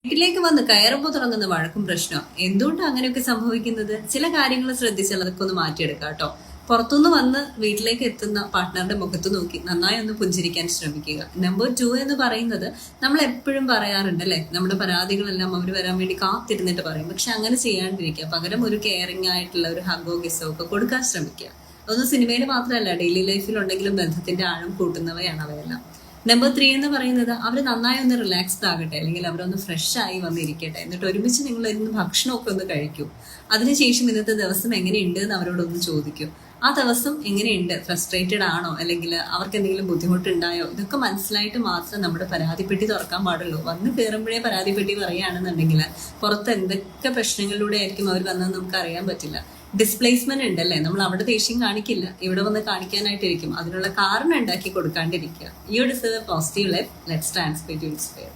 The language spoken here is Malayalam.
വീട്ടിലേക്ക് വന്ന് കയറുമ്പോൾ തുടങ്ങുന്ന വഴക്കും പ്രശ്നം എന്തുകൊണ്ടാണ് അങ്ങനെയൊക്കെ സംഭവിക്കുന്നത്? ചില കാര്യങ്ങൾ ശ്രദ്ധിച്ചാൽ അതൊക്കെ ഒന്ന് മാറ്റിയെടുക്കാം കേട്ടോ. പുറത്തുനിന്ന് വന്ന് വീട്ടിലേക്ക് എത്തുന്ന പാർട്ട്ണറുടെ മുഖത്ത് നോക്കി നന്നായി ഒന്ന് പുഞ്ചിരിക്കാൻ ശ്രമിക്കുക. നമ്പർ 2 എന്ന് പറയുന്നത്, നമ്മൾ എപ്പോഴും പറയാറുണ്ട് അല്ലെ, നമ്മുടെ പരാതികളെല്ലാം അവർ വരാൻ വേണ്ടി കാത്തിരുന്നിട്ട് പറയും. പക്ഷെ അങ്ങനെ ചെയ്യാണ്ടിരിക്കുക, പകരം ഒരു കെയറിംഗ് ആയിട്ടുള്ള ഒരു ഹഗോ ഗിസോ ഒക്കെ കൊടുക്കാൻ ശ്രമിക്കുക. അതൊന്നും സിനിമയിൽ മാത്രമല്ല, ഡെയിലി ലൈഫിലുണ്ടെങ്കിലും ബന്ധത്തിന്റെ ആഴം കൂട്ടുന്നവയാണ് അവയെല്ലാം. നമ്പർ 3 എന്ന് പറയുന്നത്, അവർ നന്നായി ഒന്ന് റിലാക്സ്ഡ് ആകട്ടെ, അല്ലെങ്കിൽ അവരൊന്ന് ഫ്രഷ് ആയി വന്നിരിക്കട്ടെ, എന്നിട്ട് ഒരുമിച്ച് നിങ്ങൾ ഇന്ന് ഭക്ഷണമൊക്കെ ഒന്ന് കഴിക്കൂ. അതിനുശേഷം ഇന്നത്തെ ദിവസം എങ്ങനെയുണ്ട് എന്ന് അവരോടൊന്ന് ചോദിക്കൂ. ആ ദിവസം എങ്ങനെയുണ്ട്, ഫ്രസ്ട്രേറ്റഡ് ആണോ, അല്ലെങ്കിൽ അവർക്ക് എന്തെങ്കിലും ബുദ്ധിമുട്ടുണ്ടായോ, ഇതൊക്കെ മനസ്സിലായിട്ട് മാത്രം നമ്മുടെ പരാതിപ്പെട്ടി തുറക്കാൻ പാടുള്ളൂ. വന്ന് കയറുമ്പോഴേ പരാതിപ്പെട്ടി പറയുകയാണെന്നുണ്ടെങ്കിൽ പുറത്ത് എന്തൊക്കെ പ്രശ്നങ്ങളിലൂടെ ആയിരിക്കും അവർ വന്നതെന്ന് നമുക്ക് അറിയാൻ പറ്റില്ല. ഡിസ്പ്ലേസ്മെന്റ് ഉണ്ടല്ലേ, നമ്മൾ അവിടെ ദേഷ്യം കാണിക്കില്ല, ഇവിടെ വന്ന് കാണിക്കാനായിട്ടിരിക്കും. അതിനുള്ള കാരണം ഉണ്ടാക്കി കൊടുക്കാണ്ടിരിക്കുക. You deserve a positive life. Let's transfer to inspire.